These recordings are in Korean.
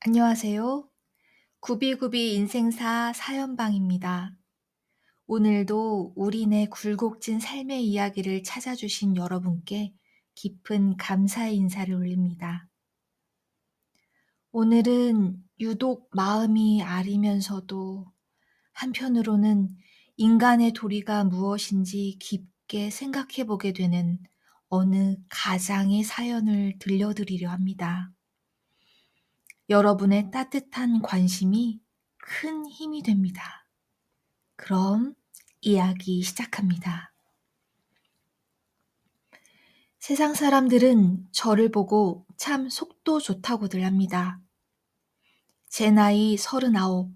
안녕하세요. 구비구비 인생사 사연방입니다. 오늘도 우리네 굴곡진 삶의 이야기를 찾아주신 여러분께 깊은 감사의 인사를 올립니다. 오늘은 유독 마음이 아리면서도 한편으로는 인간의 도리가 무엇인지 깊게 생각해 보게 되는 어느 가장의 사연을 들려드리려 합니다. 여러분의 따뜻한 관심이 큰 힘이 됩니다. 그럼 이야기 시작합니다. 세상 사람들은 저를 보고 참 속도 좋다고들 합니다. 제 나이 39.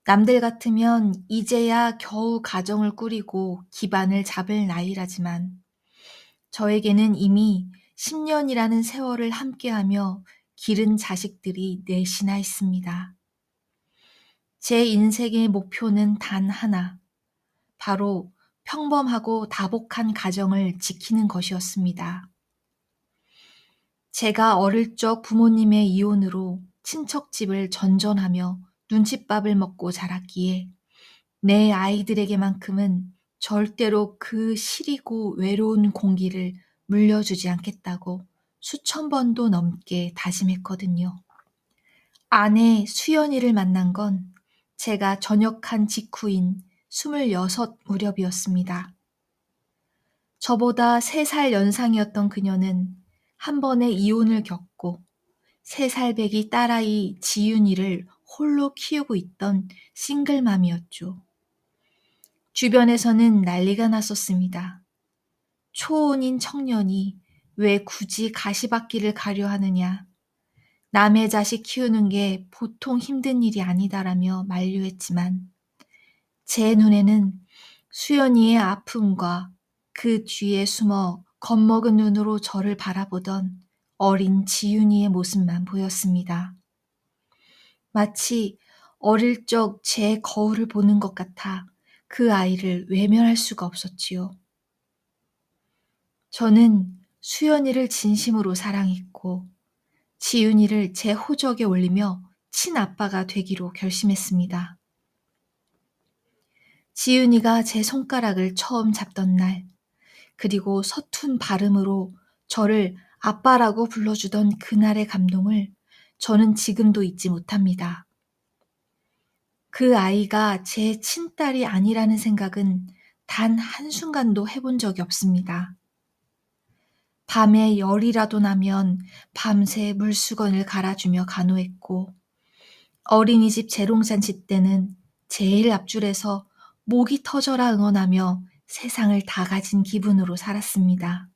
남들 같으면 이제야 겨우 가정을 꾸리고 기반을 잡을 나이라지만 저에게는 이미 10년이라는 세월을 함께하며 기른 자식들이 넷이나 있습니다. 제 인생의 목표는 단 하나, 바로 평범하고 다복한 가정을 지키는 것이었습니다. 제가 어릴 적 부모님의 이혼으로 친척집을 전전하며 눈칫밥을 먹고 자랐기에 내 아이들에게만큼은 절대로 그 시리고 외로운 공기를 물려주지 않겠다고 수천 번도 넘게 다짐했거든요. 아내 수연이를 만난 건 제가 전역한 직후인 26 무렵이었습니다. 저보다 3살 연상이었던 그녀는 한 번의 이혼을 겪고 3살 배기 딸아이 지윤이를 홀로 키우고 있던 싱글맘이었죠. 주변에서는 난리가 났었습니다. 초혼인 청년이 왜 굳이 가시밭길을 가려 하느냐. 남의 자식 키우는 게 보통 힘든 일이 아니다라며 만류했지만 제 눈에는 수연이의 아픔과 그 뒤에 숨어 겁먹은 눈으로 저를 바라보던 어린 지윤이의 모습만 보였습니다. 마치 어릴 적 제 거울을 보는 것 같아 그 아이를 외면할 수가 없었지요. 저는 수연이를 진심으로 사랑했고 지윤이를 제 호적에 올리며 친아빠가 되기로 결심했습니다. 지윤이가 제 손가락을 처음 잡던 날, 그리고 서툰 발음으로 저를 아빠라고 불러주던 그날의 감동을 저는 지금도 잊지 못합니다. 그 아이가 제 친딸이 아니라는 생각은 단 한순간도 해본 적이 없습니다. 밤에 열이라도 나면 밤새 물수건을 갈아주며 간호했고 어린이집 재롱잔치 때는 제일 앞줄에서 목이 터져라 응원하며 세상을 다 가진 기분으로 살았습니다.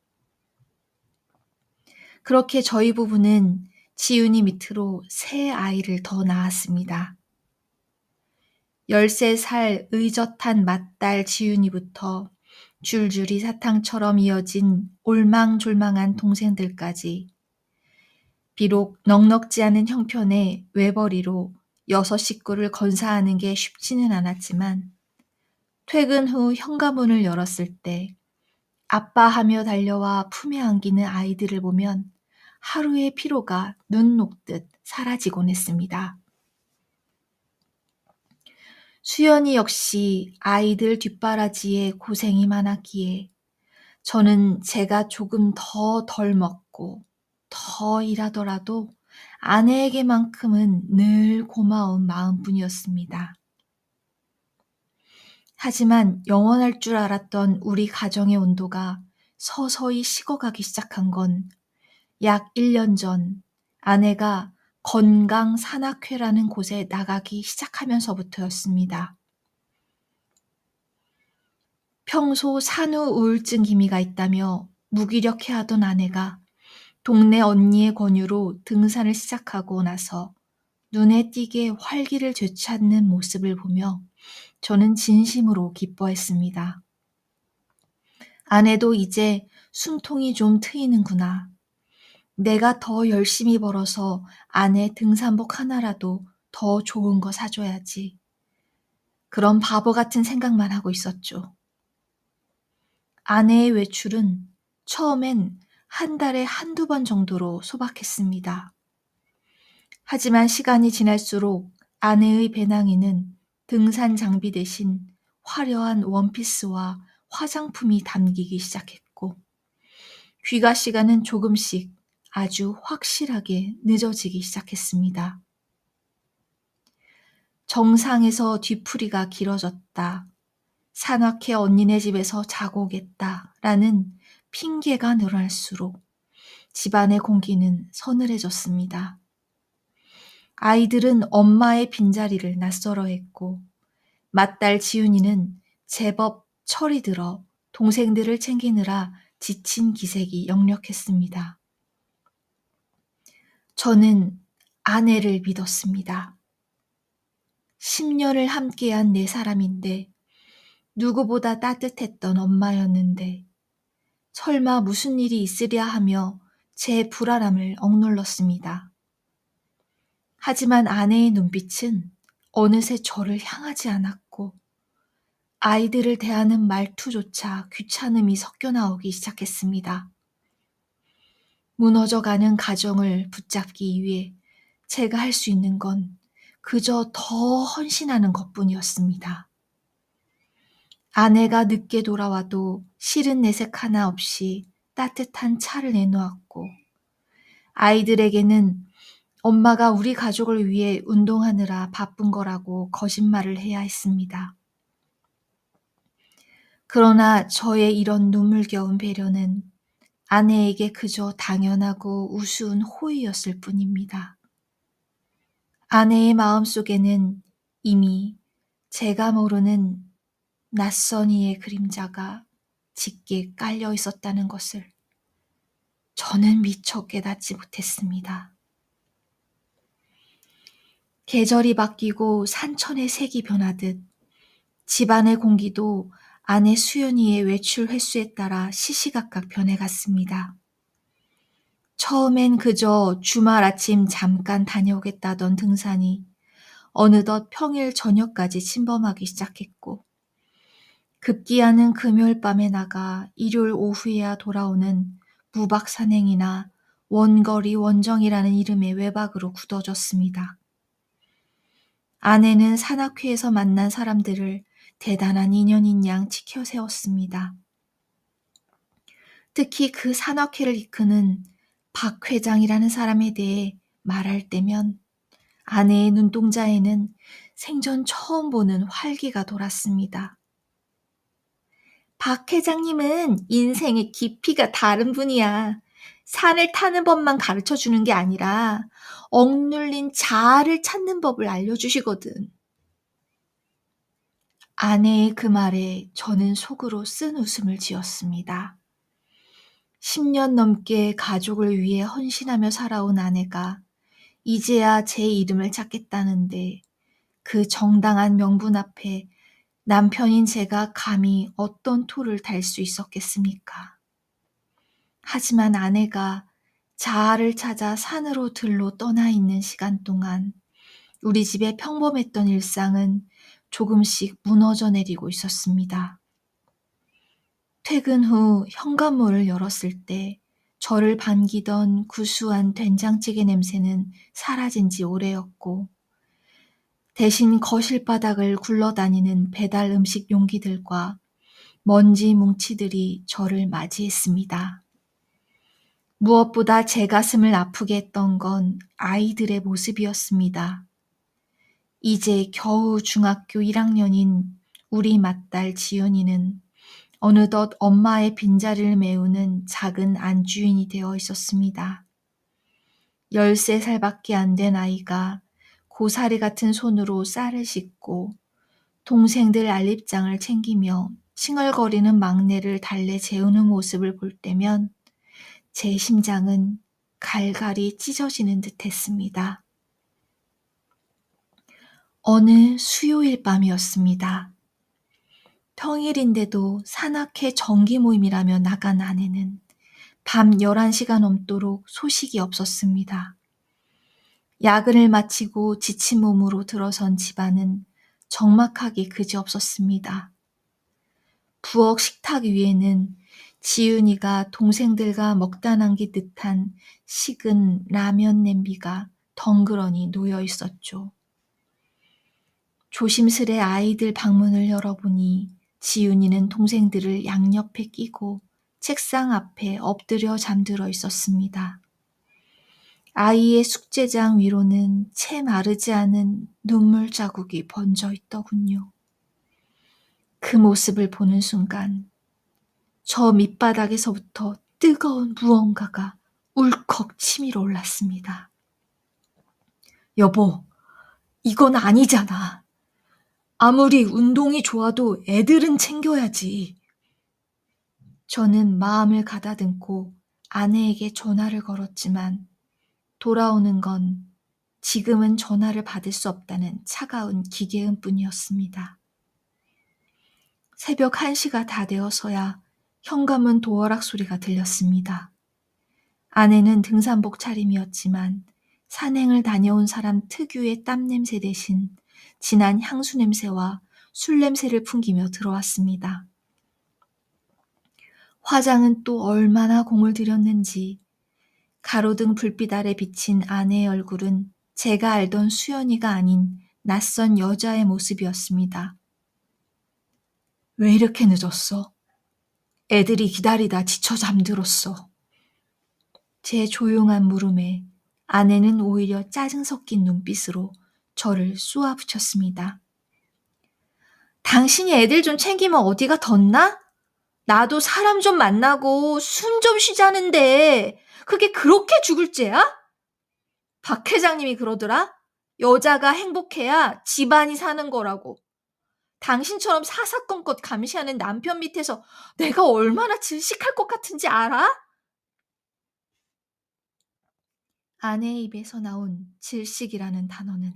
그렇게 저희 부부는 지윤이 밑으로 새 아이를 더 낳았습니다. 13살 의젓한 맏딸 지윤이부터 줄줄이 사탕처럼 이어진 올망졸망한 동생들까지 비록 넉넉지 않은 형편의 외벌이로 6 식구를 건사하는 게 쉽지는 않았지만 퇴근 후 현관문을 열었을 때 아빠 하며 달려와 품에 안기는 아이들을 보면 하루의 피로가 눈 녹듯 사라지곤 했습니다. 수연이 역시 아이들 뒷바라지에 고생이 많았기에 저는 제가 조금 더 덜 먹고 더 일하더라도 아내에게만큼은 늘 고마운 마음뿐이었습니다. 하지만 영원할 줄 알았던 우리 가정의 온도가 서서히 식어가기 시작한 건 약 1년 전 아내가 건강 산악회라는 곳에 나가기 시작하면서부터였습니다. 평소 산후 우울증 기미가 있다며 무기력해하던 아내가 동네 언니의 권유로 등산을 시작하고 나서 눈에 띄게 활기를 되찾는 모습을 보며 저는 진심으로 기뻐했습니다. 아내도 이제 숨통이 좀 트이는구나. 내가 더 열심히 벌어서 아내 등산복 하나라도 더 좋은 거 사줘야지. 그런 바보 같은 생각만 하고 있었죠. 아내의 외출은 처음엔 한 달에 한두 번 정도로 소박했습니다. 하지만 시간이 지날수록 아내의 배낭에는 등산 장비 대신 화려한 원피스와 화장품이 담기기 시작했고, 귀가 시간은 조금씩 아주 확실하게 늦어지기 시작했습니다. 정상에서 뒤풀이가 길어졌다. 산악회 언니네 집에서 자고 오겠다. 라는 핑계가 늘어날수록 집안의 공기는 서늘해졌습니다. 아이들은 엄마의 빈자리를 낯설어했고, 맏딸 지윤이는 제법 철이 들어 동생들을 챙기느라 지친 기색이 역력했습니다. 저는 아내를 믿었습니다. 10년을 함께한 내 사람인데, 누구보다 따뜻했던 엄마였는데, 설마 무슨 일이 있으랴 하며 제 불안함을 억눌렀습니다. 하지만 아내의 눈빛은 어느새 저를 향하지 않았고, 아이들을 대하는 말투조차 귀찮음이 섞여 나오기 시작했습니다. 무너져가는 가정을 붙잡기 위해 제가 할 수 있는 건 그저 더 헌신하는 것뿐이었습니다. 아내가 늦게 돌아와도 싫은 내색 하나 없이 따뜻한 차를 내놓았고, 아이들에게는 엄마가 우리 가족을 위해 운동하느라 바쁜 거라고 거짓말을 해야 했습니다. 그러나 저의 이런 눈물겨운 배려는 아내에게 그저 당연하고 우스운 호의였을 뿐입니다. 아내의 마음속에는 이미 제가 모르는 낯선 이의 그림자가 짙게 깔려 있었다는 것을 저는 미처 깨닫지 못했습니다. 계절이 바뀌고 산천의 색이 변하듯 집안의 공기도 아내 수연이의 외출 횟수에 따라 시시각각 변해갔습니다. 처음엔 그저 주말 아침 잠깐 다녀오겠다던 등산이 어느덧 평일 저녁까지 침범하기 시작했고, 급기야는 금요일 밤에 나가 일요일 오후에야 돌아오는 무박 산행이나 원거리 원정이라는 이름의 외박으로 굳어졌습니다. 아내는 산악회에서 만난 사람들을 대단한 인연인 양 지켜 세웠습니다. 특히 그 산악회를 이끄는 박 회장이라는 사람에 대해 말할 때면 아내의 눈동자에는 생전 처음 보는 활기가 돌았습니다. 박 회장님은 인생의 깊이가 다른 분이야. 산을 타는 법만 가르쳐 주는 게 아니라 억눌린 자아를 찾는 법을 알려주시거든. 아내의 그 말에 저는 속으로 쓴 웃음을 지었습니다. 10년 넘게 가족을 위해 헌신하며 살아온 아내가 이제야 제 이름을 찾겠다는데, 그 정당한 명분 앞에 남편인 제가 감히 어떤 토를 달 수 있었겠습니까? 하지만 아내가 자아를 찾아 산으로 들로 떠나 있는 시간 동안 우리 집의 평범했던 일상은 조금씩 무너져 내리고 있었습니다. 퇴근 후 현관문을 열었을 때 저를 반기던 구수한 된장찌개 냄새는 사라진 지 오래였고, 대신 거실 바닥을 굴러다니는 배달 음식 용기들과 먼지 뭉치들이 저를 맞이했습니다. 무엇보다 제 가슴을 아프게 했던 건 아이들의 모습이었습니다. 이제 겨우 중학교 1학년인 우리 맏딸 지연이는 어느덧 엄마의 빈자리를 메우는 작은 안주인이 되어 있었습니다. 13살밖에 안 된 아이가 고사리 같은 손으로 쌀을 씻고 동생들 알립장을 챙기며 칭얼거리는 막내를 달래 재우는 모습을 볼 때면 제 심장은 갈갈이 찢어지는 듯 했습니다. 어느 수요일 밤이었습니다. 평일인데도 산악회 정기 모임이라며 나간 아내는 밤 11시가 넘도록 소식이 없었습니다. 야근을 마치고 지친 몸으로 들어선 집안은 적막하기 그지없었습니다. 부엌 식탁 위에는 지윤이가 동생들과 먹다 남긴 듯한 식은 라면 냄비가 덩그러니 놓여 있었죠. 조심스레 아이들 방문을 열어보니 지윤이는 동생들을 양옆에 끼고 책상 앞에 엎드려 잠들어 있었습니다. 아이의 숙제장 위로는 채 마르지 않은 눈물 자국이 번져 있더군요. 그 모습을 보는 순간 저 밑바닥에서부터 뜨거운 무언가가 울컥 치밀어 올랐습니다. 여보, 이건 아니잖아. 아무리 운동이 좋아도 애들은 챙겨야지. 저는 마음을 가다듬고 아내에게 전화를 걸었지만 돌아오는 건 지금은 전화를 받을 수 없다는 차가운 기계음뿐이었습니다. 새벽 1시가 다 되어서야 현관문 도어락 소리가 들렸습니다. 아내는 등산복 차림이었지만 산행을 다녀온 사람 특유의 땀 냄새 대신 진한 향수 냄새와 술 냄새를 풍기며 들어왔습니다. 화장은 또 얼마나 공을 들였는지 가로등 불빛 아래 비친 아내의 얼굴은 제가 알던 수연이가 아닌 낯선 여자의 모습이었습니다. 왜 이렇게 늦었어? 애들이 기다리다 지쳐 잠들었어. 제 조용한 물음에 아내는 오히려 짜증 섞인 눈빛으로 저를 쏘아붙였습니다. 당신이 애들 좀 챙기면 어디가 덧나? 나도 사람 좀 만나고 숨 좀 쉬자는데 그게 그렇게 죽을 죄야? 박 회장님이 그러더라. 여자가 행복해야 집안이 사는 거라고. 당신처럼 사사건건 감시하는 남편 밑에서 내가 얼마나 질식할 것 같은지 알아? 아내의 입에서 나온 질식이라는 단어는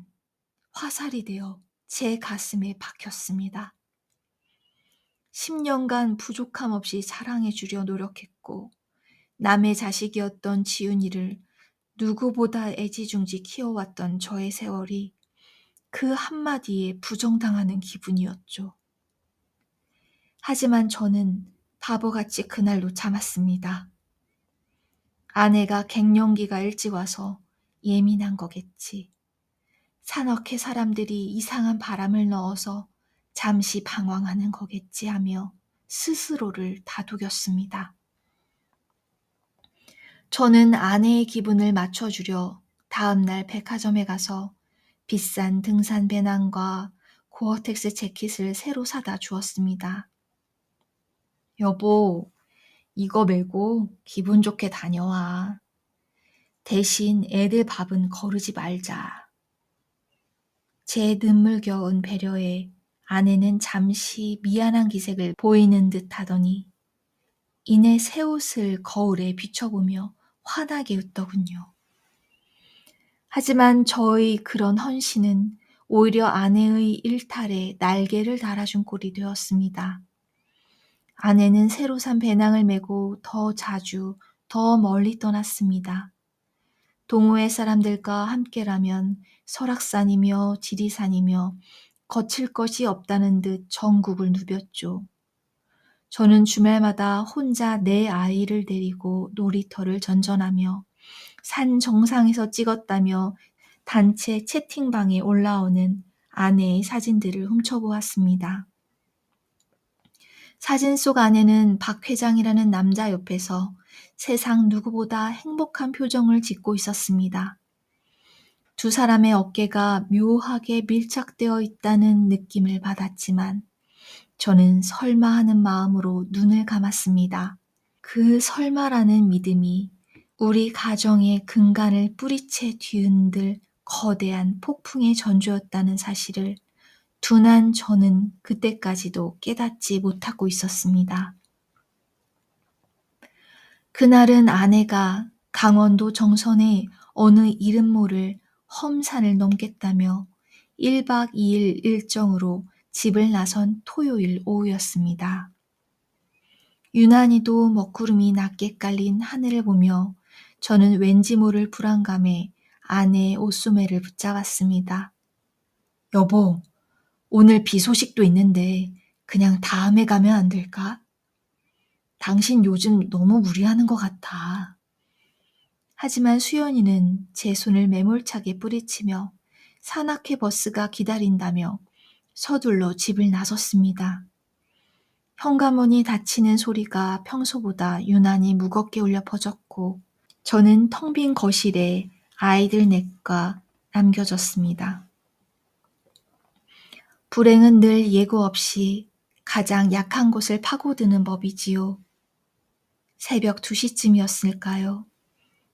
화살이 되어 제 가슴에 박혔습니다. 10년간 부족함 없이 사랑해 주려 노력했고 남의 자식이었던 지윤이를 누구보다 애지중지 키워왔던 저의 세월이 그 한마디에 부정당하는 기분이었죠. 하지만 저는 바보같이 그날로 참았습니다. 아내가 갱년기가 일찍 와서 예민한 거겠지. 산악회 사람들이 이상한 바람을 넣어서 잠시 방황하는 거겠지 하며 스스로를 다독였습니다. 저는 아내의 기분을 맞춰주려 다음날 백화점에 가서 비싼 등산 배낭과 고어텍스 재킷을 새로 사다 주었습니다. 여보, 이거 메고 기분 좋게 다녀와. 대신 애들 밥은 거르지 말자. 제 눈물겨운 배려에 아내는 잠시 미안한 기색을 보이는 듯 하더니 이내 새 옷을 거울에 비춰보며 환하게 웃더군요. 하지만 저의 그런 헌신은 오히려 아내의 일탈에 날개를 달아준 꼴이 되었습니다. 아내는 새로 산 배낭을 메고 더 자주, 더 멀리 떠났습니다. 동호회 사람들과 함께라면 설악산이며 지리산이며 거칠 것이 없다는 듯 전국을 누볐죠. 저는 주말마다 혼자 내 아이를 데리고 놀이터를 전전하며 산 정상에서 찍었다며 단체 채팅방에 올라오는 아내의 사진들을 훔쳐보았습니다. 사진 속 아내는 박 회장이라는 남자 옆에서 세상 누구보다 행복한 표정을 짓고 있었습니다. 두 사람의 어깨가 묘하게 밀착되어 있다는 느낌을 받았지만 저는 설마 하는 마음으로 눈을 감았습니다. 그 설마라는 믿음이 우리 가정의 근간을 뿌리채 뒤흔들 거대한 폭풍의 전조였다는 사실을 둔한 저는 그때까지도 깨닫지 못하고 있었습니다. 그날은 아내가 강원도 정선의 어느 이름 모를 험산을 넘겠다며 1박 2일 일정으로 집을 나선 토요일 오후였습니다. 유난히도 먹구름이 낮게 깔린 하늘을 보며 저는 왠지 모를 불안감에 아내의 옷소매를 붙잡았습니다. 여보, 오늘 비 소식도 있는데 그냥 다음에 가면 안 될까? 당신 요즘 너무 무리하는 것 같아. 하지만 수연이는 제 손을 매몰차게 뿌리치며 산악회 버스가 기다린다며 서둘러 집을 나섰습니다. 현관문이 닫히는 소리가 평소보다 유난히 무겁게 울려 퍼졌고 저는 텅 빈 거실에 아이들 넷과 남겨졌습니다. 불행은 늘 예고 없이 가장 약한 곳을 파고드는 법이지요. 새벽 2시쯤이었을까요?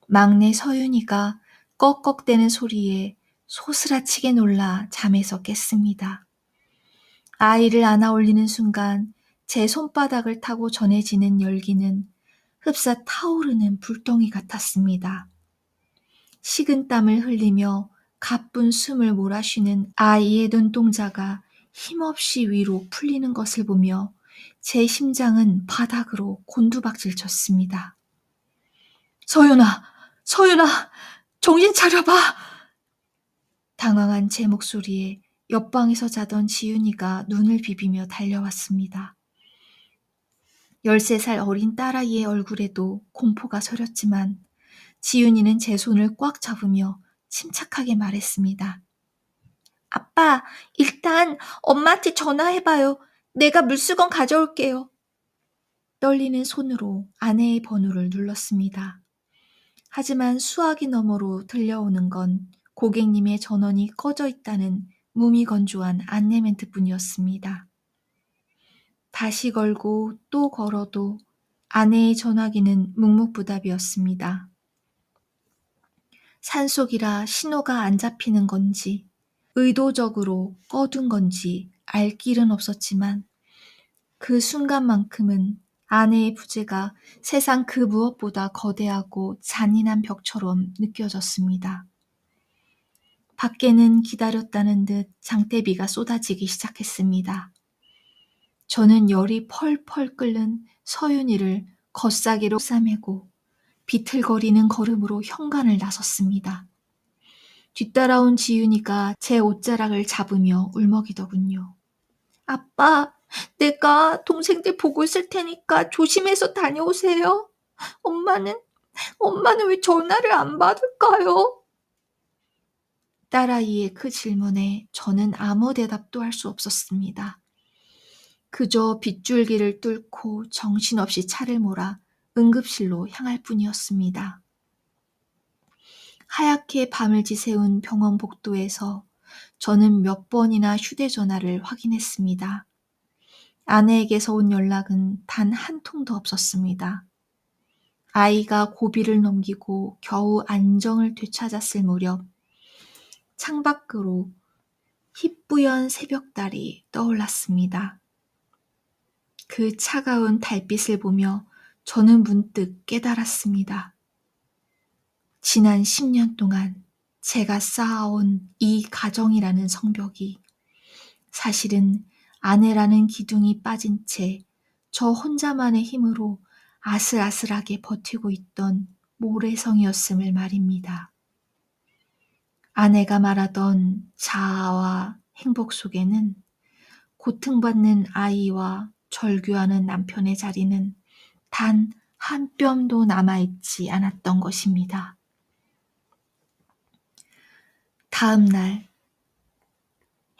막내 서윤이가 꺽꺽대는 소리에 소스라치게 놀라 잠에서 깼습니다. 아이를 안아 올리는 순간 제 손바닥을 타고 전해지는 열기는 흡사 타오르는 불덩이 같았습니다. 식은땀을 흘리며 가쁜 숨을 몰아쉬는 아이의 눈동자가 힘없이 위로 풀리는 것을 보며 제 심장은 바닥으로 곤두박질 쳤습니다. 서윤아! 서윤아! 정신 차려봐! 당황한 제 목소리에 옆방에서 자던 지윤이가 눈을 비비며 달려왔습니다. 13살 어린 딸아이의 얼굴에도 공포가 서렸지만 지윤이는 제 손을 꽉 잡으며 침착하게 말했습니다. 아빠, 일단 엄마한테 전화해봐요. 내가 물수건 가져올게요. 떨리는 손으로 아내의 번호를 눌렀습니다. 하지만 수화기 너머로 들려오는 건 고객님의 전원이 꺼져 있다는 무미건조한 안내 멘트뿐이었습니다. 다시 걸고 또 걸어도 아내의 전화기는 묵묵부답이었습니다. 산속이라 신호가 안 잡히는 건지 의도적으로 꺼둔 건지 알 길은 없었지만 그 순간만큼은 아내의 부재가 세상 그 무엇보다 거대하고 잔인한 벽처럼 느껴졌습니다. 밖에는 기다렸다는 듯 장대비가 쏟아지기 시작했습니다. 저는 열이 펄펄 끓는 서윤이를 걷사기로 싸매고 비틀거리는 걸음으로 현관을 나섰습니다. 뒤따라온 지윤이가 제 옷자락을 잡으며 울먹이더군요. 아빠, 내가 동생들 보고 있을 테니까 조심해서 다녀오세요. 엄마는 왜 전화를 안 받을까요? 딸아이의 그 질문에 저는 아무 대답도 할 수 없었습니다. 그저 빗줄기를 뚫고 정신없이 차를 몰아 응급실로 향할 뿐이었습니다. 하얗게 밤을 지새운 병원 복도에서 저는 몇 번이나 휴대전화를 확인했습니다. 아내에게서 온 연락은 단 한 통도 없었습니다. 아이가 고비를 넘기고 겨우 안정을 되찾았을 무렵 창밖으로 희뿌연 새벽달이 떠올랐습니다. 그 차가운 달빛을 보며 저는 문득 깨달았습니다. 지난 10년 동안 제가 쌓아온 이 가정이라는 성벽이 사실은 아내라는 기둥이 빠진 채 저 혼자만의 힘으로 아슬아슬하게 버티고 있던 모래성이었음을 말입니다. 아내가 말하던 자아와 행복 속에는 고통받는 아이와 절규하는 남편의 자리는 단 한 뼘도 남아있지 않았던 것입니다. 다음 날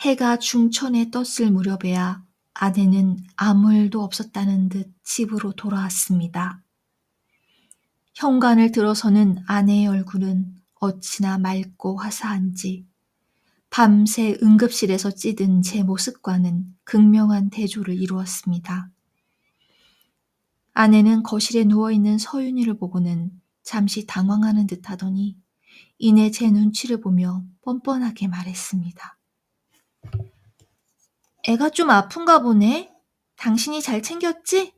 해가 중천에 떴을 무렵에야 아내는 아무 일도 없었다는 듯 집으로 돌아왔습니다. 현관을 들어서는 아내의 얼굴은 어찌나 맑고 화사한지 밤새 응급실에서 찌든 제 모습과는 극명한 대조를 이루었습니다. 아내는 거실에 누워있는 서윤이를 보고는 잠시 당황하는 듯 하더니 이내 제 눈치를 보며 뻔뻔하게 말했습니다. 애가 좀 아픈가 보네. 당신이 잘 챙겼지?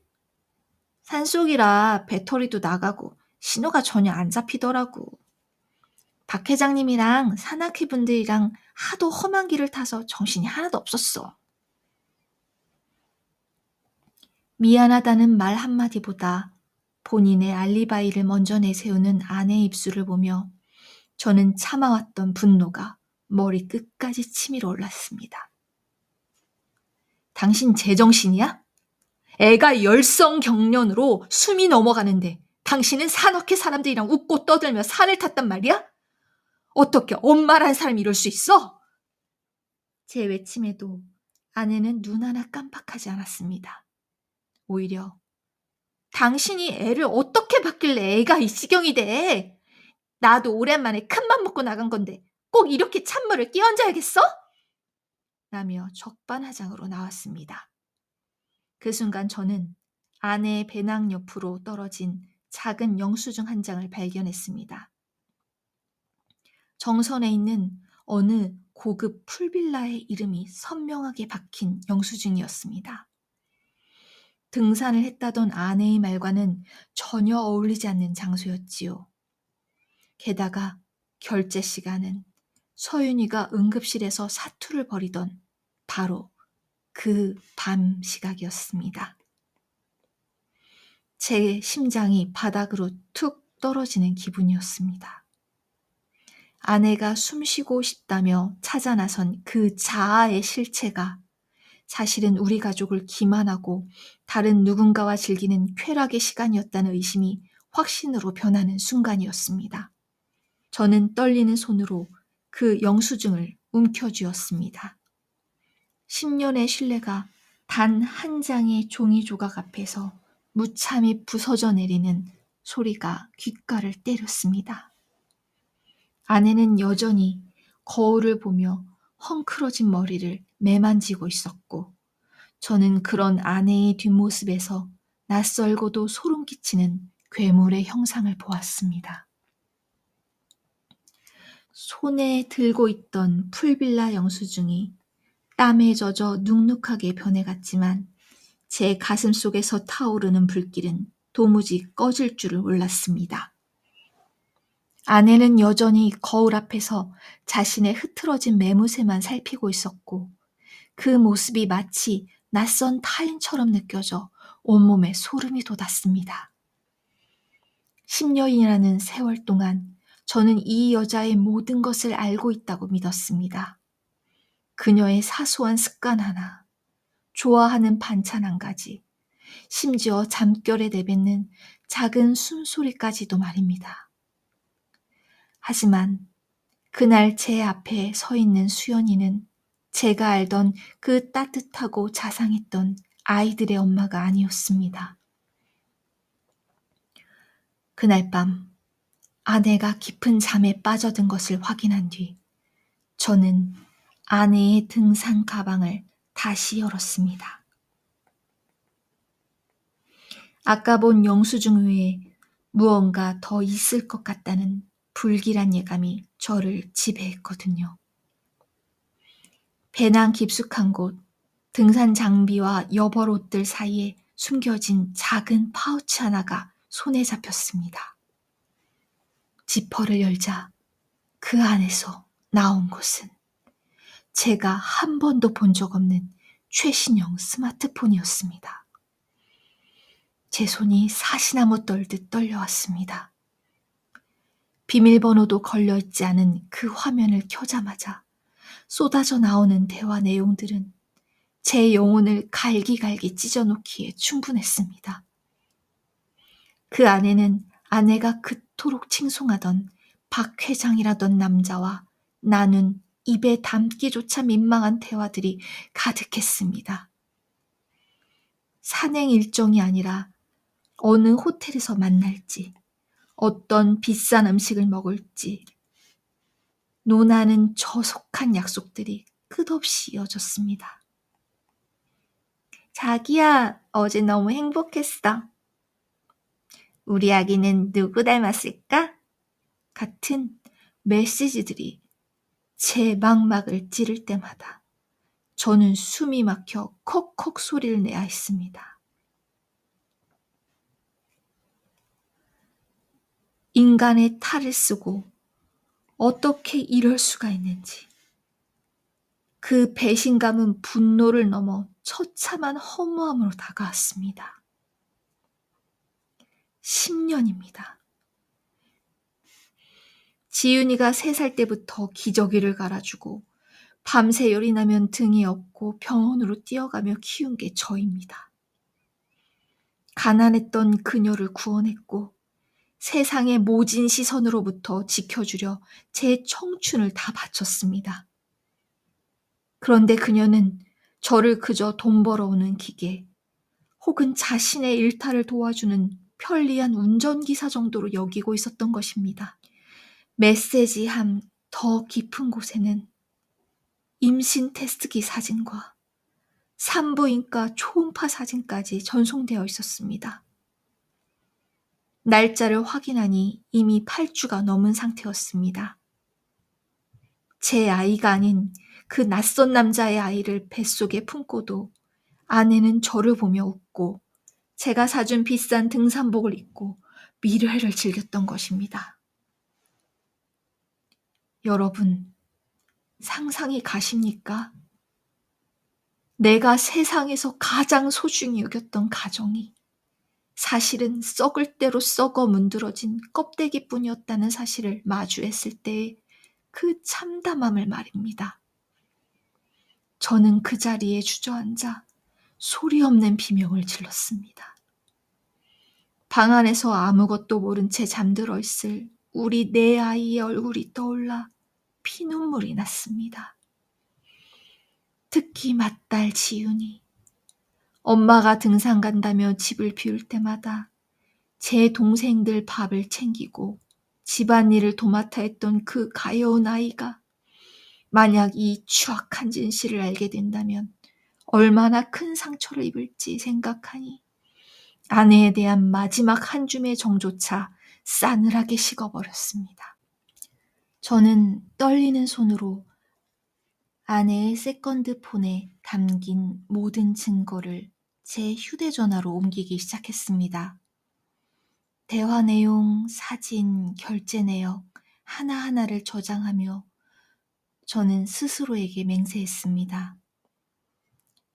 산속이라 배터리도 나가고 신호가 전혀 안 잡히더라고. 박 회장님이랑 산악회 분들이랑 하도 험한 길을 타서 정신이 하나도 없었어. 미안하다는 말 한마디보다 본인의 알리바이를 먼저 내세우는 아내의 입술을 보며 저는 참아왔던 분노가 머리 끝까지 치밀어 올랐습니다. 당신 제정신이야? 애가 열성경련으로 숨이 넘어가는데 당신은 산악회 사람들이랑 웃고 떠들며 산을 탔단 말이야? 어떻게 엄마란 사람이 이럴 수 있어? 제 외침에도 아내는 눈 하나 깜빡하지 않았습니다. 오히려 당신이 애를 어떻게 받길래 애가 이 지경이 돼? 나도 오랜만에 큰맘 먹고 나간 건데 꼭 이렇게 찬물을 끼얹어야겠어? 라며 적반하장으로 나왔습니다. 그 순간 저는 아내의 배낭 옆으로 떨어진 작은 영수증 한 장을 발견했습니다. 정선에 있는 어느 고급 풀빌라의 이름이 선명하게 박힌 영수증이었습니다. 등산을 했다던 아내의 말과는 전혀 어울리지 않는 장소였지요. 게다가 결제 시간은 서윤이가 응급실에서 사투를 벌이던 바로 그 밤 시각이었습니다. 제 심장이 바닥으로 툭 떨어지는 기분이었습니다. 아내가 숨쉬고 싶다며 찾아 나선 그 자아의 실체가 사실은 우리 가족을 기만하고 다른 누군가와 즐기는 쾌락의 시간이었다는 의심이 확신으로 변하는 순간이었습니다. 저는 떨리는 손으로 그 영수증을 움켜쥐었습니다. 10년의 신뢰가 단 한 장의 종이 조각 앞에서 무참히 부서져 내리는 소리가 귓가를 때렸습니다. 아내는 여전히 거울을 보며 헝클어진 머리를 매만지고 있었고, 저는 그런 아내의 뒷모습에서 낯설고도 소름 끼치는 괴물의 형상을 보았습니다. 손에 들고 있던 풀빌라 영수증이 땀에 젖어 눅눅하게 변해갔지만 제 가슴 속에서 타오르는 불길은 도무지 꺼질 줄을 몰랐습니다. 아내는 여전히 거울 앞에서 자신의 흐트러진 매무새만 살피고 있었고 그 모습이 마치 낯선 타인처럼 느껴져 온몸에 소름이 돋았습니다. 10년이라는 세월 동안 저는 이 여자의 모든 것을 알고 있다고 믿었습니다. 그녀의 사소한 습관 하나, 좋아하는 반찬 한 가지, 심지어 잠결에 내뱉는 작은 숨소리까지도 말입니다. 하지만 그날 제 앞에 서 있는 수연이는 제가 알던 그 따뜻하고 자상했던 아이들의 엄마가 아니었습니다. 그날 밤 아내가 깊은 잠에 빠져든 것을 확인한 뒤 저는 아내의 등산 가방을 다시 열었습니다. 아까 본 영수증 외에 무언가 더 있을 것 같다는 불길한 예감이 저를 지배했거든요. 배낭 깊숙한 곳, 등산 장비와 여벌옷들 사이에 숨겨진 작은 파우치 하나가 손에 잡혔습니다. 지퍼를 열자 그 안에서 나온 것은 제가 한 번도 본 적 없는 최신형 스마트폰이었습니다. 제 손이 사시나무 떨듯 떨려왔습니다. 비밀번호도 걸려있지 않은 그 화면을 켜자마자 쏟아져 나오는 대화 내용들은 제 영혼을 갈기갈기 찢어놓기에 충분했습니다. 그 안에는 아내가 그토록 칭송하던 박 회장이라던 남자와 나눈 입에 담기조차 민망한 대화들이 가득했습니다. 산행 일정이 아니라 어느 호텔에서 만날지, 어떤 비싼 음식을 먹을지, 논하는 저속한 약속들이 끝없이 이어졌습니다. 자기야, 어제 너무 행복했어. 우리 아기는 누구 닮았을까? 같은 메시지들이 제 망막을 찌를 때마다 저는 숨이 막혀 콕콕 소리를 내야 했습니다. 인간의 탈을 쓰고 어떻게 이럴 수가 있는지. 그 배신감은 분노를 넘어 처참한 허무함으로 다가왔습니다. 10년입니다. 지윤이가 3살 때부터 기저귀를 갈아주고 밤새 열이 나면 등이 업고 병원으로 뛰어가며 키운 게 저입니다. 가난했던 그녀를 구원했고 세상의 모진 시선으로부터 지켜주려 제 청춘을 다 바쳤습니다. 그런데 그녀는 저를 그저 돈 벌어오는 기계, 혹은 자신의 일탈을 도와주는 편리한 운전기사 정도로 여기고 있었던 것입니다. 메시지함 더 깊은 곳에는 임신 테스트기 사진과 산부인과 초음파 사진까지 전송되어 있었습니다. 날짜를 확인하니 이미 8주가 넘은 상태였습니다. 제 아이가 아닌 그 낯선 남자의 아이를 뱃속에 품고도 아내는 저를 보며 웃고 제가 사준 비싼 등산복을 입고 미래를 즐겼던 것입니다. 여러분, 상상이 가십니까? 내가 세상에서 가장 소중히 여겼던 가정이 사실은 썩을 대로 썩어 문드러진 껍데기뿐이었다는 사실을 마주했을 때의 그 참담함을 말입니다. 저는 그 자리에 주저앉아 소리 없는 비명을 질렀습니다. 방 안에서 아무것도 모른 채 잠들어 있을 우리 네 아이의 얼굴이 떠올라 피눈물이 났습니다. 특히 맏딸 지윤이 엄마가 등산 간다며 집을 비울 때마다 제 동생들 밥을 챙기고 집안일을 도맡아 했던 그 가여운 아이가 만약 이 추악한 진실을 알게 된다면 얼마나 큰 상처를 입을지 생각하니 아내에 대한 마지막 한 줌의 정조차 싸늘하게 식어버렸습니다. 저는 떨리는 손으로 아내의 세컨드 폰에 담긴 모든 증거를 제 휴대전화로 옮기기 시작했습니다. 대화 내용, 사진, 결제 내역 하나하나를 저장하며 저는 스스로에게 맹세했습니다.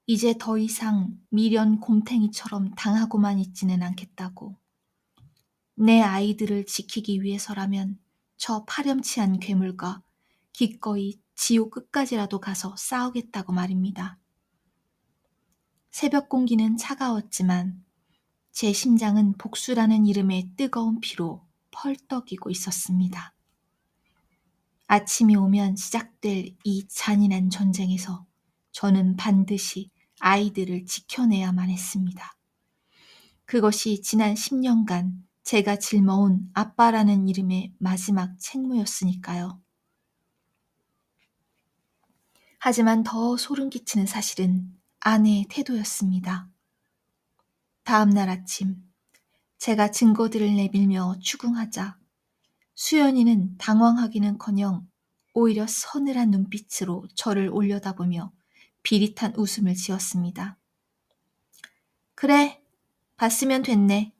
이제 더 이상 미련 곰탱이처럼 당하고만 있지는 않겠다고. 내 아이들을 지키기 위해서라면 저 파렴치한 괴물과 기꺼이 지옥 끝까지라도 가서 싸우겠다고 말입니다. 새벽 공기는 차가웠지만 제 심장은 복수라는 이름의 뜨거운 피로 펄떡이고 있었습니다. 아침이 오면 시작될 이 잔인한 전쟁에서 저는 반드시 아이들을 지켜내야만 했습니다. 그것이 지난 10년간 제가 짊어온 아빠라는 이름의 마지막 책무였으니까요. 하지만 더 소름 끼치는 사실은 아내의 태도였습니다. 다음 날 아침 제가 증거들을 내밀며 추궁하자 수연이는 당황하기는커녕 오히려 서늘한 눈빛으로 저를 올려다보며 비릿한 웃음을 지었습니다. 그래, 봤으면 됐네.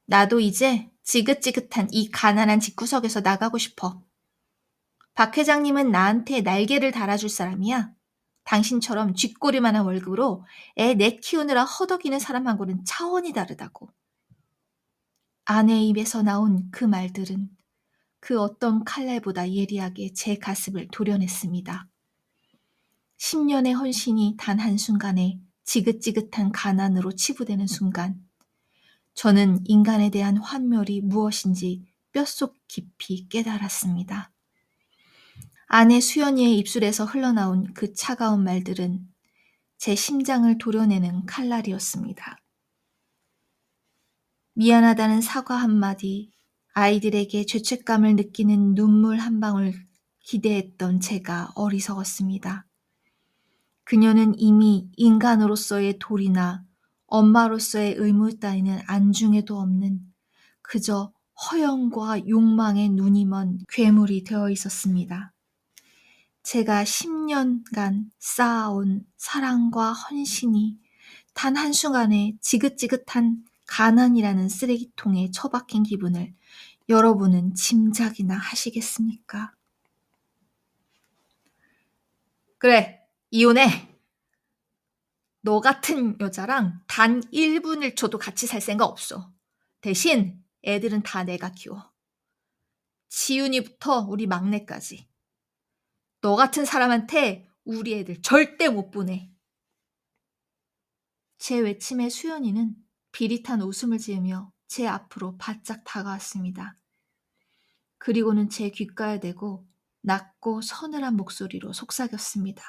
나도 이제 지긋지긋한 이 가난한 집구석에서 나가고 싶어. 박 회장님은 나한테 날개를 달아줄 사람이야. 당신처럼 쥐꼬리만한 월급으로 애 넷 키우느라 허덕이는 사람하고는 차원이 다르다고. 아내의 입에서 나온 그 말들은 그 어떤 칼날보다 예리하게 제 가슴을 도려냈습니다. 10년의 헌신이 단 한순간에 지긋지긋한 가난으로 치부되는 순간 저는 인간에 대한 환멸이 무엇인지 뼛속 깊이 깨달았습니다. 아내 수연이의 입술에서 흘러나온 그 차가운 말들은 제 심장을 도려내는 칼날이었습니다. 미안하다는 사과 한마디, 아이들에게 죄책감을 느끼는 눈물 한 방울 기대했던 제가 어리석었습니다. 그녀는 이미 인간으로서의 도리나 엄마로서의 의무 따위는 안중에도 없는 그저 허영과 욕망에 눈이 먼 괴물이 되어 있었습니다. 제가 10년간 쌓아온 사랑과 헌신이 단 한순간에 지긋지긋한 가난이라는 쓰레기통에 처박힌 기분을 여러분은 짐작이나 하시겠습니까? 그래, 이혼해. 너 같은 여자랑 단 1분 1초도 같이 살 생각 없어. 대신 애들은 다 내가 키워. 지윤이부터 우리 막내까지. 너 같은 사람한테 우리 애들 절대 못 보내. 제 외침에 수연이는 비릿한 웃음을 지으며 제 앞으로 바짝 다가왔습니다. 그리고는 제 귓가에 대고 낮고 서늘한 목소리로 속삭였습니다.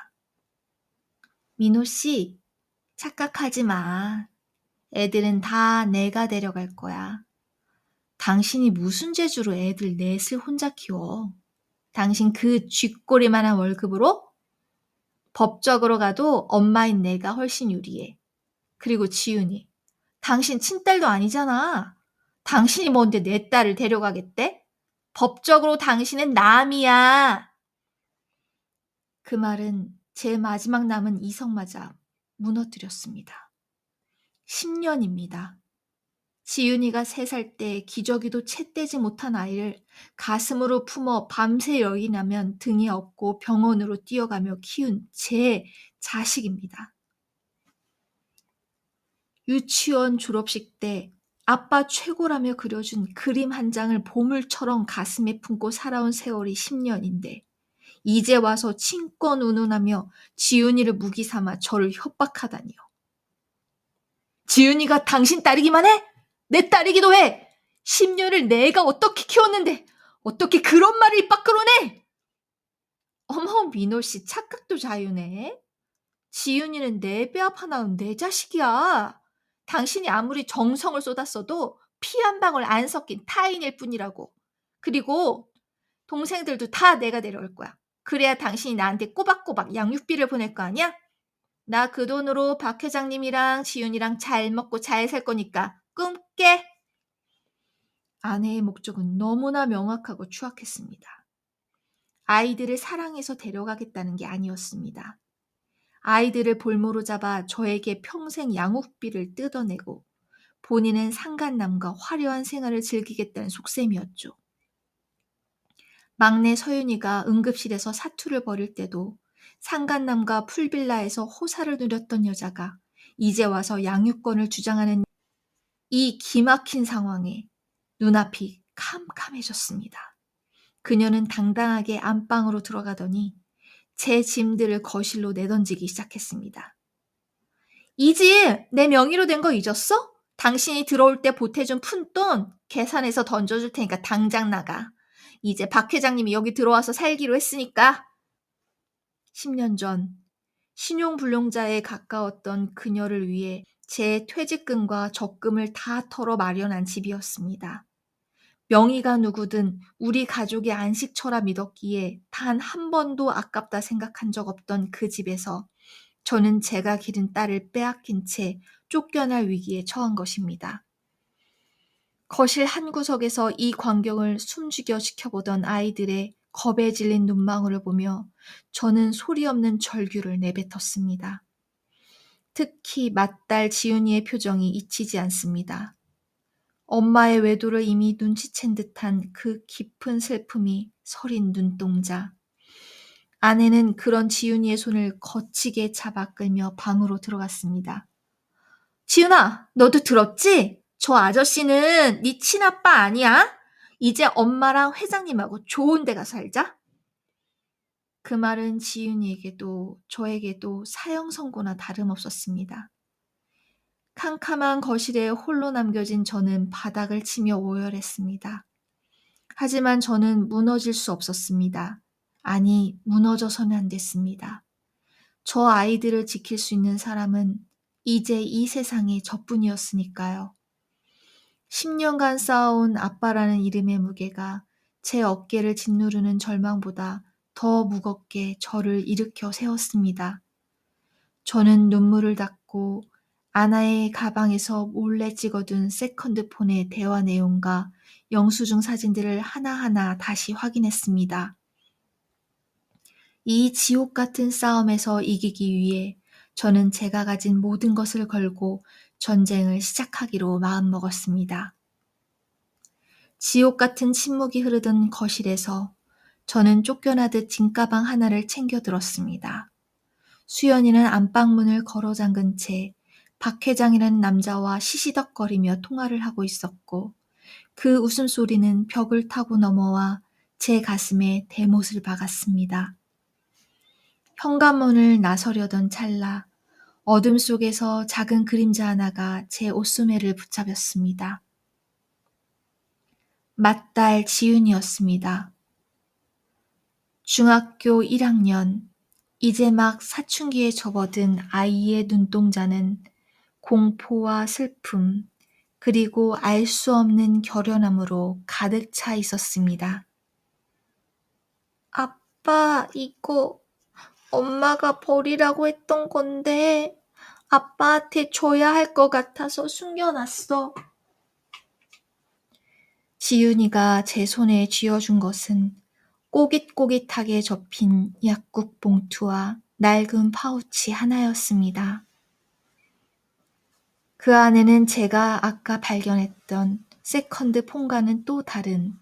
민호 씨, 착각하지 마. 애들은 다 내가 데려갈 거야. 당신이 무슨 재주로 애들 넷을 혼자 키워? 당신 그 쥐꼬리만한 월급으로? 법적으로 가도 엄마인 내가 훨씬 유리해. 그리고 지윤이, 당신 친딸도 아니잖아. 당신이 뭔데 내 딸을 데려가겠대? 법적으로 당신은 남이야. 그 말은 제 마지막 남은 이성마저 무너뜨렸습니다. 10년입니다. 지윤이가 3살 때 기저귀도 채 떼지 못한 아이를 가슴으로 품어 밤새 열이 나면 등에 업고 병원으로 뛰어가며 키운 제 자식입니다. 유치원 졸업식 때 아빠 최고라며 그려준 그림 한 장을 보물처럼 가슴에 품고 살아온 세월이 10년인데 이제 와서 친권 운운하며 지윤이를 무기 삼아 저를 협박하다니요. 지윤이가 당신 딸이기만 해? 내 딸이기도 해! 10년을 내가 어떻게 키웠는데 어떻게 그런 말을 입 밖으로 내? 어머, 민호씨 착각도 자유네. 지윤이는 내 배 아파 낳은 내 자식이야. 당신이 아무리 정성을 쏟았어도 피 한 방울 안 섞인 타인일 뿐이라고. 그리고 동생들도 다 내가 데려올 거야. 그래야 당신이 나한테 꼬박꼬박 양육비를 보낼 거 아니야? 나 그 돈으로 박 회장님이랑 지윤이랑 잘 먹고 잘 살 거니까 꿈깨. 아내의 목적은 너무나 명확하고 추악했습니다. 아이들을 사랑해서 데려가겠다는 게 아니었습니다. 아이들을 볼모로 잡아 저에게 평생 양육비를 뜯어내고 본인은 상간남과 화려한 생활을 즐기겠다는 속셈이었죠. 막내 서윤이가 응급실에서 사투를 벌일 때도 상간남과 풀빌라에서 호사를 누렸던 여자가 이제 와서 양육권을 주장하는 이 기막힌 상황에 눈앞이 캄캄해졌습니다. 그녀는 당당하게 안방으로 들어가더니 제 짐들을 거실로 내던지기 시작했습니다. 이 집 내 명의로 된 거 잊었어? 당신이 들어올 때 보태준 푼돈 계산해서 던져줄 테니까 당장 나가. 이제 박 회장님이 여기 들어와서 살기로 했으니까. 10년 전 신용불량자에 가까웠던 그녀를 위해 제 퇴직금과 적금을 다 털어 마련한 집이었습니다. 명의가 누구든 우리 가족의 안식처라 믿었기에 단 한 번도 아깝다 생각한 적 없던 그 집에서 저는 제가 기른 딸을 빼앗긴 채 쫓겨날 위기에 처한 것입니다. 거실 한 구석에서 이 광경을 숨죽여 지켜보던 아이들의 겁에 질린 눈망울을 보며 저는 소리 없는 절규를 내뱉었습니다. 특히 맏딸 지윤이의 표정이 잊히지 않습니다. 엄마의 외도를 이미 눈치챈 듯한 그 깊은 슬픔이 서린 눈동자. 아내는 그런 지윤이의 손을 거치게 잡아 끌며 방으로 들어갔습니다. 지윤아, 너도 들었지? 저 아저씨는 네 친아빠 아니야? 이제 엄마랑 회장님하고 좋은 데 가서 살자. 그 말은 지윤이에게도 저에게도 사형 선고나 다름없었습니다. 캄캄한 거실에 홀로 남겨진 저는 바닥을 치며 오열했습니다. 하지만 저는 무너질 수 없었습니다. 아니, 무너져서는 안 됐습니다. 저 아이들을 지킬 수 있는 사람은 이제 이 세상에 저뿐이었으니까요. 10년간 쌓아온 아빠라는 이름의 무게가 제 어깨를 짓누르는 절망보다 더 무겁게 저를 일으켜 세웠습니다. 저는 눈물을 닦고 아나의 가방에서 몰래 찍어둔 세컨드폰의 대화 내용과 영수증 사진들을 하나하나 다시 확인했습니다. 이 지옥 같은 싸움에서 이기기 위해 저는 제가 가진 모든 것을 걸고 전쟁을 시작하기로 마음먹었습니다. 지옥 같은 침묵이 흐르던 거실에서 저는 쫓겨나듯 짐가방 하나를 챙겨 들었습니다. 수연이는 안방문을 걸어 잠근 채 박 회장이라는 남자와 시시덕거리며 통화를 하고 있었고 그 웃음소리는 벽을 타고 넘어와 제 가슴에 대못을 박았습니다. 현관문을 나서려던 찰나 어둠 속에서 작은 그림자 하나가 제 옷소매를 붙잡았습니다. 맏딸 지윤이었습니다. 중학교 1학년, 이제 막 사춘기에 접어든 아이의 눈동자는 공포와 슬픔, 그리고 알 수 없는 결연함으로 가득 차 있었습니다. 아빠, 이거 엄마가 버리라고 했던 건데 아빠한테 줘야 할 것 같아서 숨겨놨어. 지윤이가 제 손에 쥐어준 것은 꼬깃꼬깃하게 접힌 약국 봉투와 낡은 파우치 하나였습니다. 그 안에는 제가 아까 발견했던 세컨드 폰과는 또 다른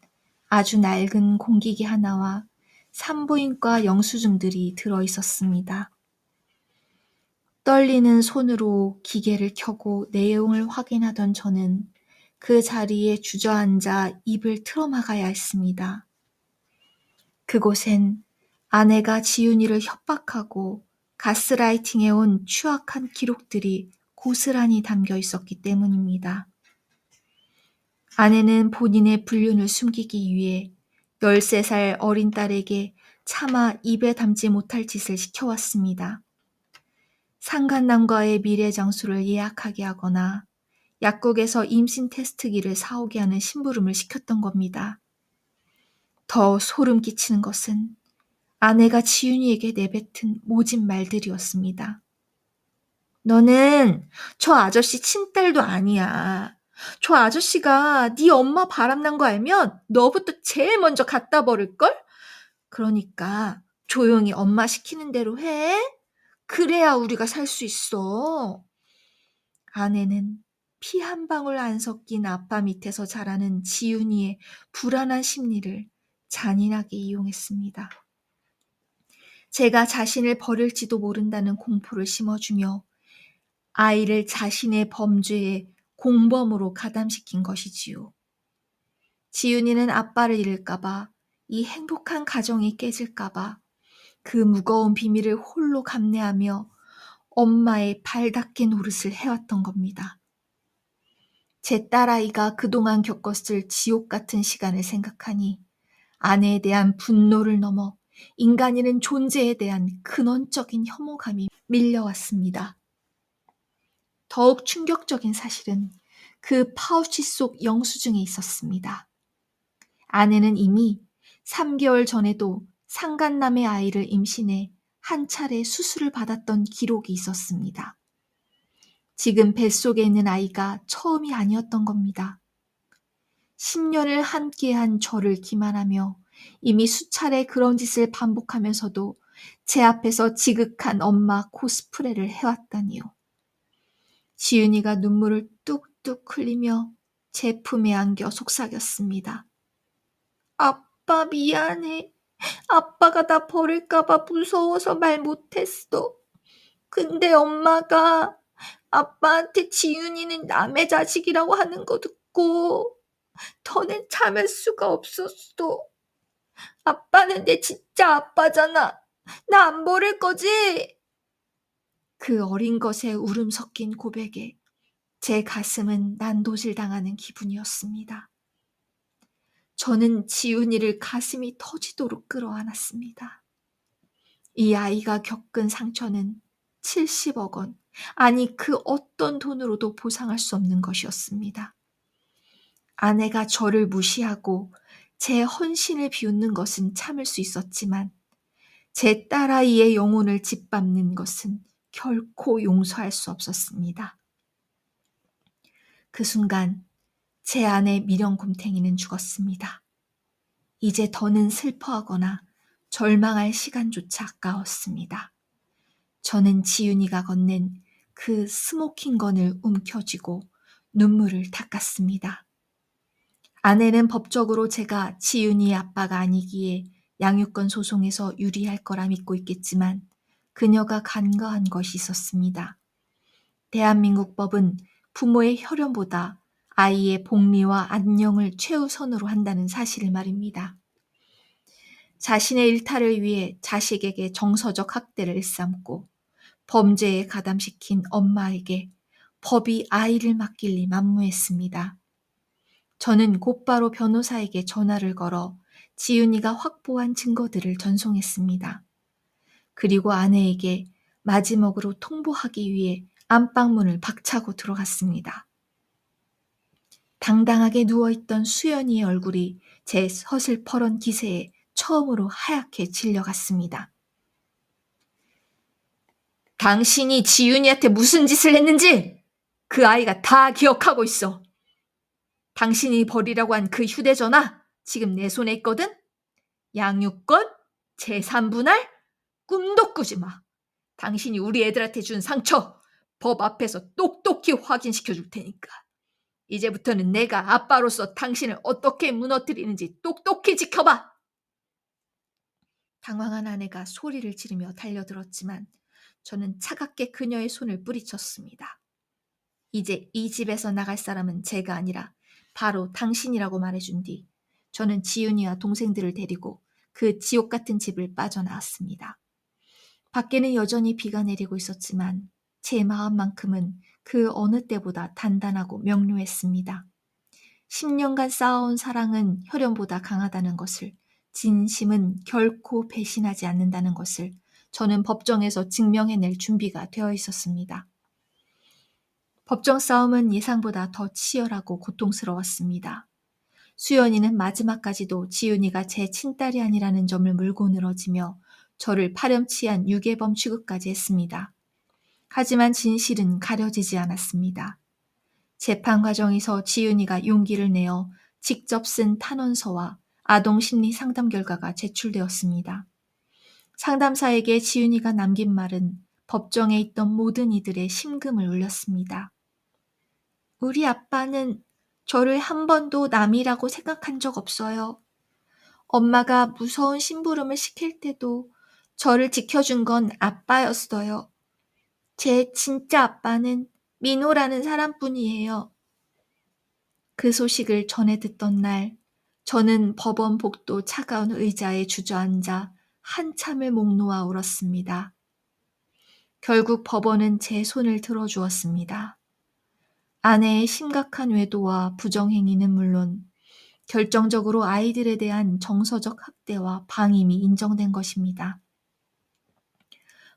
아주 낡은 공기기 하나와 산부인과 영수증들이 들어 있었습니다. 떨리는 손으로 기계를 켜고 내용을 확인하던 저는 그 자리에 주저앉아 입을 틀어막아야 했습니다. 그곳엔 아내가 지윤이를 협박하고 가스라이팅해온 추악한 기록들이 고스란히 담겨 있었기 때문입니다. 아내는 본인의 불륜을 숨기기 위해 13살 어린 딸에게 차마 입에 담지 못할 짓을 시켜왔습니다. 상간남과의 미래 장소를 예약하게 하거나 약국에서 임신 테스트기를 사오게 하는 심부름을 시켰던 겁니다. 더 소름 끼치는 것은 아내가 지윤이에게 내뱉은 모진 말들이었습니다. 너는 저 아저씨 친딸도 아니야. 저 아저씨가 네 엄마 바람난 거 알면 너부터 제일 먼저 갖다 버릴걸? 그러니까 조용히 엄마 시키는 대로 해. 그래야 우리가 살 수 있어. 아내는 피 한 방울 안 섞인 아빠 밑에서 자라는 지윤이의 불안한 심리를 잔인하게 이용했습니다. 제가 자신을 버릴지도 모른다는 공포를 심어주며 아이를 자신의 범죄의 공범으로 가담시킨 것이지요. 지윤이는 아빠를 잃을까봐, 이 행복한 가정이 깨질까봐 그 무거운 비밀을 홀로 감내하며 엄마의 발닦인 노릇을 해왔던 겁니다. 제 딸아이가 그동안 겪었을 지옥 같은 시간을 생각하니 아내에 대한 분노를 넘어 인간이라는 존재에 대한 근원적인 혐오감이 밀려왔습니다. 더욱 충격적인 사실은 그 파우치 속 영수증에 있었습니다. 아내는 이미 3개월 전에도 상간남의 아이를 임신해 한 차례 수술을 받았던 기록이 있었습니다. 지금 뱃속에 있는 아이가 처음이 아니었던 겁니다. 10년을 함께한 저를 기만하며 이미 수차례 그런 짓을 반복하면서도 제 앞에서 지극한 엄마 코스프레를 해왔다니요. 지윤이가 눈물을 뚝뚝 흘리며 제 품에 안겨 속삭였습니다. 아빠 미안해. 아빠가 나 버릴까봐 무서워서 말 못했어. 근데 엄마가 아빠한테 지윤이는 남의 자식이라고 하는 거 듣고 더는 참을 수가 없었어. 아빠는 내 진짜 아빠잖아. 나 안 버릴 거지? 그 어린 것의 울음 섞인 고백에 제 가슴은 난도질당하는 기분이었습니다. 저는 지훈이를 가슴이 터지도록 끌어안았습니다. 이 아이가 겪은 상처는 70억 원, 아니 그 어떤 돈으로도 보상할 수 없는 것이었습니다. 아내가 저를 무시하고 제 헌신을 비웃는 것은 참을 수 있었지만 제 딸아이의 영혼을 짓밟는 것은 결코 용서할 수 없었습니다. 그 순간 제 아내 미령곰탱이는 죽었습니다. 이제 더는 슬퍼하거나 절망할 시간조차 아까웠습니다. 저는 지윤이가 건넨 그 스모킹건을 움켜쥐고 눈물을 닦았습니다. 아내는 법적으로 제가 지윤이의 아빠가 아니기에 양육권 소송에서 유리할 거라 믿고 있겠지만 그녀가 간과한 것이 있었습니다. 대한민국 법은 부모의 혈연보다 아이의 복리와 안녕을 최우선으로 한다는 사실을 말입니다. 자신의 일탈을 위해 자식에게 정서적 학대를 일삼고 범죄에 가담시킨 엄마에게 법이 아이를 맡길 리 만무했습니다. 저는 곧바로 변호사에게 전화를 걸어 지윤이가 확보한 증거들을 전송했습니다. 그리고 아내에게 마지막으로 통보하기 위해 안방문을 박차고 들어갔습니다. 당당하게 누워있던 수연이의 얼굴이 제 서슬퍼런 기세에 처음으로 하얗게 질려갔습니다. 당신이 지윤이한테 무슨 짓을 했는지 그 아이가 다 기억하고 있어. 당신이 버리라고 한 그 휴대전화 지금 내 손에 있거든? 양육권? 재산분할? 꿈도 꾸지 마. 당신이 우리 애들한테 준 상처 법 앞에서 똑똑히 확인시켜 줄 테니까. 이제부터는 내가 아빠로서 당신을 어떻게 무너뜨리는지 똑똑히 지켜봐. 당황한 아내가 소리를 지르며 달려들었지만 저는 차갑게 그녀의 손을 뿌리쳤습니다. 이제 이 집에서 나갈 사람은 제가 아니라 바로 당신이라고 말해준 뒤 저는 지윤이와 동생들을 데리고 그 지옥 같은 집을 빠져나왔습니다. 밖에는 여전히 비가 내리고 있었지만 제 마음만큼은 그 어느 때보다 단단하고 명료했습니다. 10년간 쌓아온 사랑은 혈연보다 강하다는 것을, 진심은 결코 배신하지 않는다는 것을 저는 법정에서 증명해낼 준비가 되어 있었습니다. 법정 싸움은 예상보다 더 치열하고 고통스러웠습니다. 수연이는 마지막까지도 지윤이가 제 친딸이 아니라는 점을 물고 늘어지며 저를 파렴치한 유괴범 취급까지 했습니다. 하지만 진실은 가려지지 않았습니다. 재판 과정에서 지윤이가 용기를 내어 직접 쓴 탄원서와 아동심리 상담 결과가 제출되었습니다. 상담사에게 지윤이가 남긴 말은 법정에 있던 모든 이들의 심금을 울렸습니다. 우리 아빠는 저를 한 번도 남이라고 생각한 적 없어요. 엄마가 무서운 심부름을 시킬 때도 저를 지켜준 건 아빠였어요. 제 진짜 아빠는 민호라는 사람뿐이에요. 그 소식을 전해 듣던 날, 저는 법원 복도 차가운 의자에 주저앉아 한참을 목 놓아 울었습니다. 결국 법원은 제 손을 들어주었습니다. 아내의 심각한 외도와 부정행위는 물론 결정적으로 아이들에 대한 정서적 학대와 방임이 인정된 것입니다.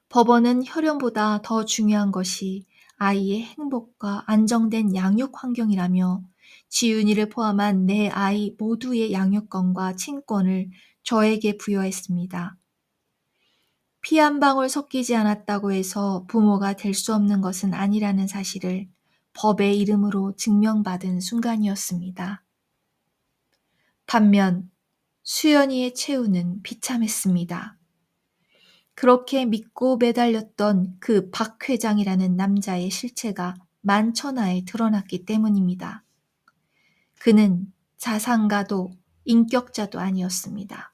법원은 혈연보다 더 중요한 것이 아이의 행복과 안정된 양육 환경이라며 지윤이를 포함한 내 아이 모두의 양육권과 친권을 저에게 부여했습니다. 피 한 방울 섞이지 않았다고 해서 부모가 될 수 없는 것은 아니라는 사실을 법의 이름으로 증명받은 순간이었습니다. 반면 수연이의 최후는 비참했습니다. 그렇게 믿고 매달렸던 그 박 회장이라는 남자의 실체가 만천하에 드러났기 때문입니다. 그는 자상가도 인격자도 아니었습니다.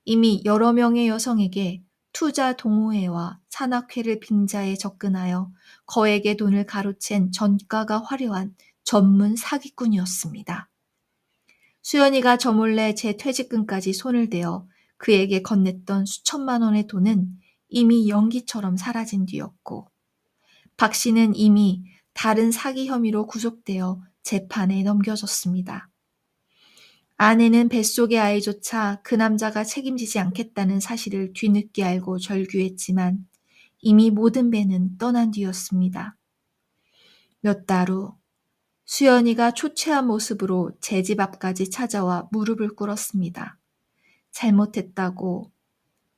이미 여러 명의 여성에게 투자 동호회와 산악회를 빙자해 접근하여 거액의 돈을 가로챈 전가가 화려한 전문 사기꾼이었습니다. 수연이가 저 몰래 제 퇴직금까지 손을 대어 그에게 건넸던 수천만 원의 돈은 이미 연기처럼 사라진 뒤였고 박 씨는 이미 다른 사기 혐의로 구속되어 재판에 넘겨졌습니다. 아내는 뱃속의 아이조차 그 남자가 책임지지 않겠다는 사실을 뒤늦게 알고 절규했지만 이미 모든 배는 떠난 뒤였습니다. 몇 달 후 수연이가 초췌한 모습으로 제 집 앞까지 찾아와 무릎을 꿇었습니다. 잘못했다고,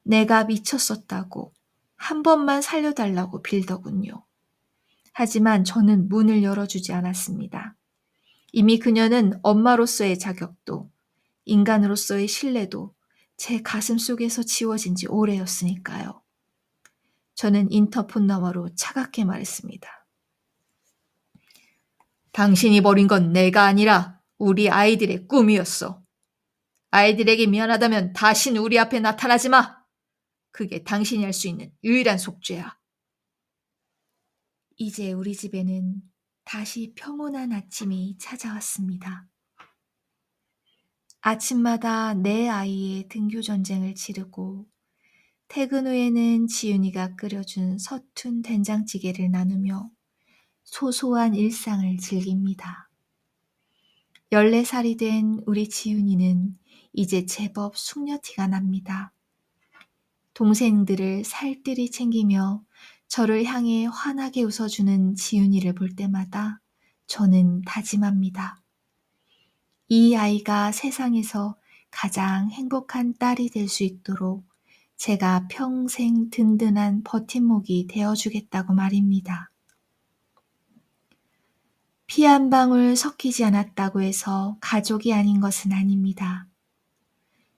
내가 미쳤었다고, 한 번만 살려달라고 빌더군요. 하지만 저는 문을 열어주지 않았습니다. 이미 그녀는 엄마로서의 자격도, 인간으로서의 신뢰도 제 가슴 속에서 지워진 지 오래였으니까요. 저는 인터폰 너머로 차갑게 말했습니다. 당신이 버린 건 내가 아니라 우리 아이들의 꿈이었어. 아이들에게 미안하다면 다신 우리 앞에 나타나지 마. 그게 당신이 할 수 있는 유일한 속죄야. 이제 우리 집에는 다시 평온한 아침이 찾아왔습니다. 아침마다 내 아이의 등교 전쟁을 치르고 퇴근 후에는 지윤이가 끓여준 서툰 된장찌개를 나누며 소소한 일상을 즐깁니다. 14살이 된 우리 지윤이는 이제 제법 숙녀티가 납니다. 동생들을 살뜰히 챙기며 저를 향해 환하게 웃어주는 지윤이를 볼 때마다 저는 다짐합니다. 이 아이가 세상에서 가장 행복한 딸이 될 수 있도록 제가 평생 든든한 버팀목이 되어주겠다고 말입니다. 피 한 방울 섞이지 않았다고 해서 가족이 아닌 것은 아닙니다.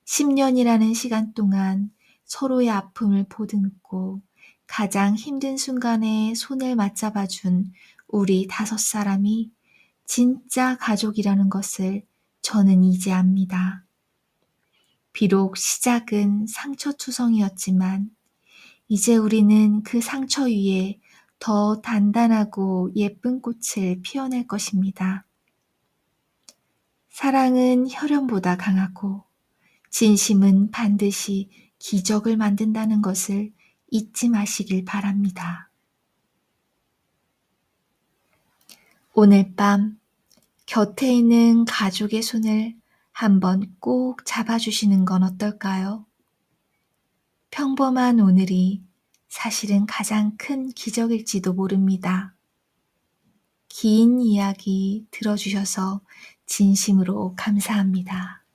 10년이라는 시간 동안 서로의 아픔을 보듬고 가장 힘든 순간에 손을 맞잡아준 우리 5사람이 진짜 가족이라는 것을 저는 이제 압니다. 비록 시작은 상처투성이었지만 이제 우리는 그 상처 위에 더 단단하고 예쁜 꽃을 피워낼 것입니다. 사랑은 혈연보다 강하고 진심은 반드시 기적을 만든다는 것을 잊지 마시길 바랍니다. 오늘 밤 곁에 있는 가족의 손을 한번 꼭 잡아주시는 건 어떨까요? 평범한 오늘이 사실은 가장 큰 기적일지도 모릅니다. 긴 이야기 들어주셔서 진심으로 감사합니다.